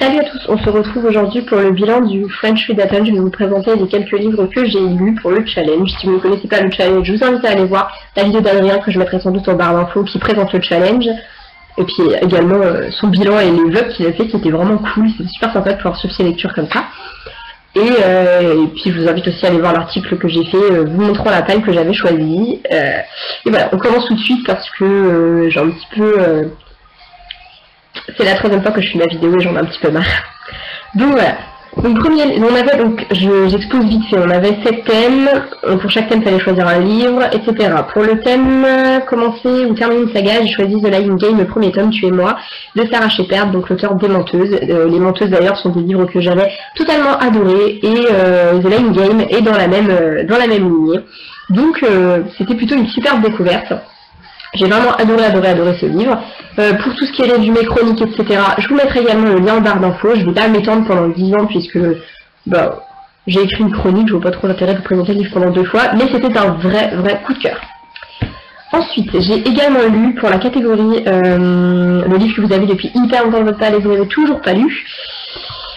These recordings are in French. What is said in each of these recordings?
Salut à tous, on se retrouve aujourd'hui pour le bilan du French Readathon. Je vais vous présenter les quelques livres que j'ai lus pour le challenge. Si vous ne connaissez pas le challenge, je vous invite à aller voir la vidéo d'Adrien que je mettrai sans doute en barre d'infos qui présente le challenge. Et puis également son bilan et les vlogs qu'il a fait qui étaient vraiment cool. C'est super sympa de pouvoir suivre ses lectures comme ça. Et puis je vous invite aussi à aller voir l'article que j'ai fait vous montrant la taille que j'avais choisie. Et voilà, on commence tout de suite parce que j'ai un petit peu... c'est la troisième fois que je fais ma vidéo et j'en ai un petit peu marre. Donc voilà. Donc premier, on avait donc, j'expose vite fait, on avait 7 thèmes, pour chaque thème il fallait choisir un livre, etc. Pour le thème commencer ou terminer une saga, j'ai choisi The Lying Game, le premier tome, Tu et moi, de Sarah Shepard, donc l'auteur des Menteuses. Les Menteuses d'ailleurs sont des livres que j'avais totalement adorés, et The Lying Game est dans la même lignée. Donc c'était plutôt une superbe découverte. J'ai vraiment adoré ce livre. Pour tout ce qui est résumé, chronique, etc., je vous mettrai également le lien en barre d'infos. Je ne vais pas m'étendre pendant 10 ans puisque j'ai écrit une chronique, je vois pas trop l'intérêt de vous présenter le livre pendant 2 fois, mais c'était un vrai coup de cœur. Ensuite, j'ai également lu pour la catégorie le livre que vous avez depuis hyper longtemps dans votre palais et vous n'avez toujours pas lu.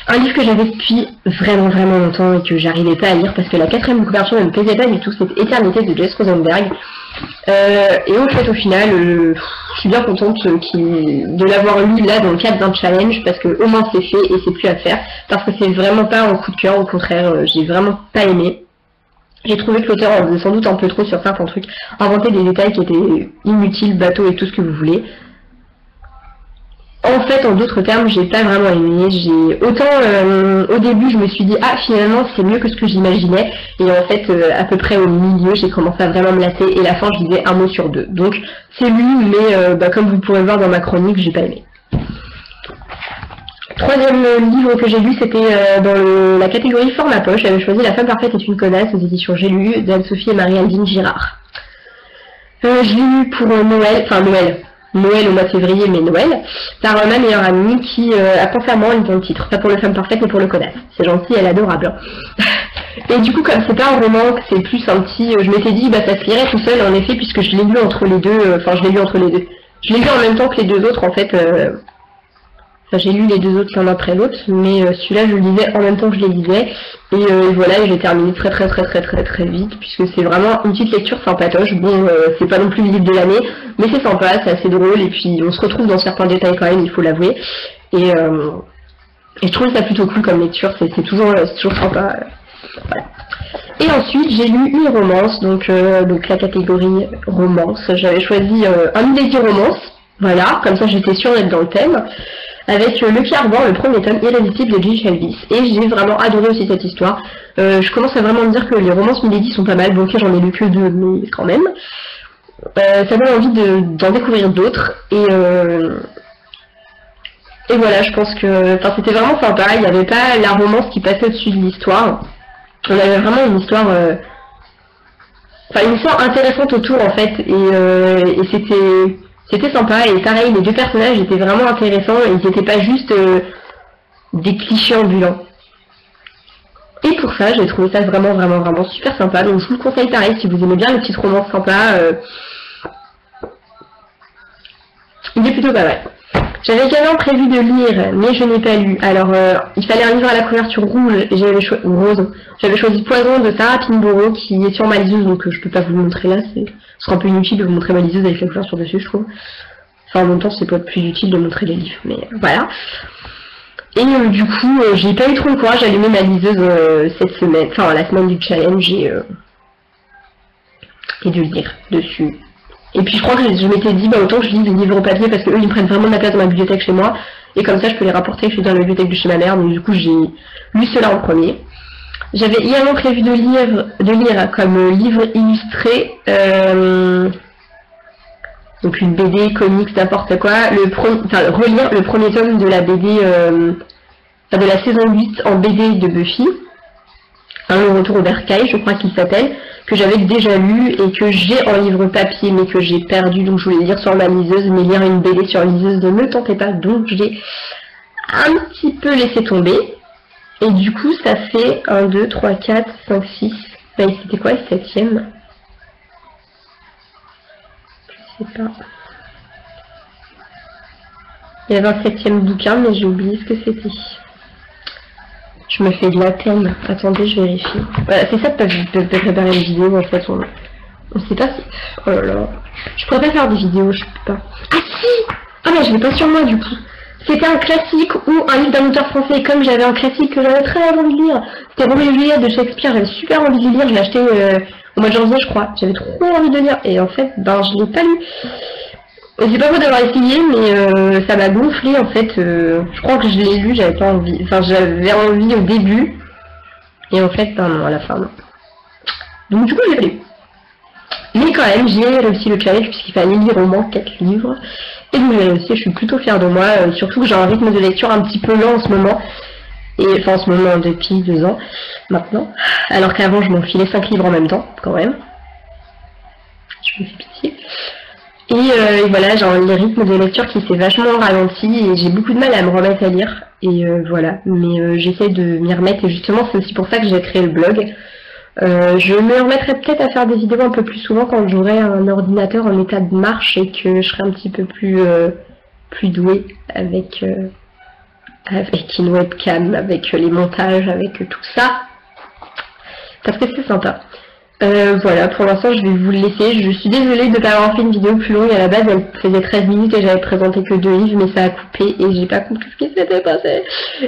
Un livre que j'avais depuis vraiment longtemps et que j'arrivais pas à lire parce que la 4ème couverture ne me plaisait pas du tout, c'est Éternité de Jess Rosenberg. Et en fait au final, je suis bien contente de l'avoir lu là dans le cadre d'un challenge parce que au moins c'est fait et c'est plus à faire. Parce que c'est vraiment pas un coup de cœur, au contraire, j'ai vraiment pas aimé. J'ai trouvé que l'auteur en faisait sans doute un peu trop sur certains trucs, inventait des détails qui étaient inutiles, bateaux et tout ce que vous voulez. En fait, en d'autres termes, j'ai pas vraiment aimé. Autant au début, je me suis dit ah finalement c'est mieux que ce que j'imaginais, et en fait à peu près au milieu, j'ai commencé à vraiment me lasser et la fin je disais un mot sur 2. Donc c'est lu, mais comme vous pourrez voir dans ma chronique, j'ai pas aimé. Troisième livre que j'ai lu, c'était dans la catégorie format poche. J'avais choisi La femme parfaite est une connasse aux éditions J'ai lu d'Anne-Sophie et Marie-Aldine Girard. Je l'ai lu pour Noël au mois de février, mais Noël, par ma meilleure amie qui a pensé à moi en lisant le titre. Pas pour le femme parfaite, mais pour le connasse. C'est gentil, elle est adorable. Et du coup, comme c'est pas un roman, que c'est plus un petit... je m'étais dit, ça se lirait tout seul, en effet, puisque je l'ai lu entre les deux... je l'ai lu entre les deux. Je l'ai lu en même temps que les deux autres, en fait. J'ai lu les deux autres l'un après l'autre, mais celui-là, je le lisais en même temps que je les lisais. Et voilà, et j'ai terminé très vite, puisque c'est vraiment une petite lecture sympatoche. Bon, c'est pas non plus le livre de l'année, mais c'est sympa, c'est assez drôle, et puis on se retrouve dans certains détails quand même, il faut l'avouer. Et je trouve ça plutôt cool comme lecture, c'est toujours sympa. Voilà. Et ensuite, j'ai lu une romance, donc la catégorie romance. J'avais choisi un milady romance, voilà, comme ça j'étais sûre d'être dans le thème. Avec Le Pied Ardent, le premier tome irrésistible de Jill Shelby. Et j'ai vraiment adoré aussi cette histoire. Je commence à vraiment me dire que les romances milady sont pas mal. Bon, ok, j'en ai lu que 2, mais quand même. Ça donne envie d'en découvrir d'autres. Et voilà, je pense que c'était vraiment sympa. Il n'y avait pas la romance qui passait au-dessus de l'histoire. On avait vraiment une histoire... une histoire intéressante autour, en fait. Et c'était sympa, et pareil, les deux personnages étaient vraiment intéressants, et ils n'étaient pas juste des clichés ambulants. Et pour ça, j'ai trouvé ça vraiment super sympa, donc je vous le conseille pareil, si vous aimez bien les petites romances sympas, il est plutôt pas mal. J'avais également prévu de lire, mais je n'ai pas lu. Alors, il fallait un livre à la couverture rouge, et j'avais choisi Poison de Sarah Pinborough, qui est sur ma liseuse, donc je peux pas vous le montrer là, ce sera un peu inutile de vous montrer ma liseuse avec la couverture dessus, je trouve. Enfin, en même temps, c'est pas plus utile de montrer les livres, mais voilà. Et du coup, j'ai pas eu trop le courage d'allumer ma liseuse cette semaine, enfin la semaine du challenge, et de lire dessus. Et puis je crois que je m'étais dit, autant que je lis des livres au papier, parce qu'eux, ils prennent vraiment de la place dans ma bibliothèque chez moi, et comme ça, je peux les rapporter dans la bibliothèque de chez ma mère, donc du coup, j'ai lu cela en premier. J'avais également prévu de lire comme livre illustré, donc une BD, comics, n'importe quoi, relire le premier tome de la BD, de la saison 8 en BD de Buffy, le retour au bercail, je crois qu'il s'appelle, que j'avais déjà lu et que j'ai en livre papier mais que j'ai perdu, donc je voulais lire sur ma liseuse, mais lire une BD sur liseuse ne me tentait pas, donc je l'ai un petit peu laissé tomber. Et du coup ça fait 1, 2, 3, 4, 5, 6, c'était quoi le 7ème? Je sais pas. Il y avait un 7e bouquin, mais j'ai oublié ce que c'était. Je me fais de la peine. Attendez, je vérifie. Voilà, c'est ça de préparer une vidéo, en fait. On sait pas si... Oh là là. Je pourrais pas faire des vidéos, je peux pas. Ah si! Ah mais je l'ai pas sur moi, du coup. C'était un classique ou un livre d'un auteur français. Comme j'avais un classique que j'avais très envie de lire. C'était Roméo et Juliette de Shakespeare. J'avais super envie de le lire. Je l'ai acheté au mois de janvier, je crois. J'avais trop envie de le lire. Et en fait, ben, je l'ai pas lu. C'est pas beau d'avoir essayé, mais ça m'a gonflé, en fait. Je crois que je l'ai lu, j'avais pas envie. Enfin, j'avais envie au début. Et en fait, ben non, à la fin, non. Donc du coup, je l'ai lu. Mais quand même, j'ai réussi le challenge puisqu'il fallait lire au moins 4 livres. Et donc j'ai réussi, je suis plutôt fière de moi. Surtout que j'ai un rythme de lecture un petit peu lent en ce moment. Et enfin en ce moment depuis 2 ans maintenant. Alors qu'avant je m'enfilais 5 livres en même temps, quand même. Je me fais pitié. Et voilà, j'ai un rythme de lecture qui s'est vachement ralenti et j'ai beaucoup de mal à me remettre à lire. Et voilà, mais j'essaie de m'y remettre et justement c'est aussi pour ça que j'ai créé le blog. Je me remettrai peut-être à faire des vidéos un peu plus souvent quand j'aurai un ordinateur en état de marche et que je serai un petit peu plus douée avec une webcam, avec les montages, avec tout ça. Parce que c'est sympa. Voilà, pour l'instant je vais vous le laisser. Je suis désolée de ne pas avoir fait une vidéo plus longue. À la base elle faisait 13 minutes et j'avais présenté que 2 livres, mais ça a coupé et j'ai pas compris ce qui s'était passé.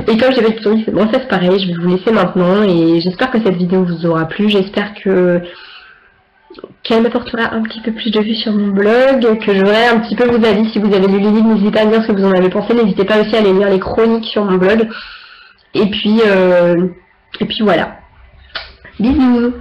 Et comme j'avais tout dit, c'est bon, ça c'est pareil, je vais vous laisser maintenant et j'espère que cette vidéo vous aura plu. J'espère qu'elle m'apportera un petit peu plus de vues sur mon blog, que j'aurai un petit peu vos avis. Si vous avez lu les livres, n'hésitez pas à me dire ce que vous en avez pensé. N'hésitez pas aussi à aller lire les chroniques sur mon blog. Et puis voilà. Bisous!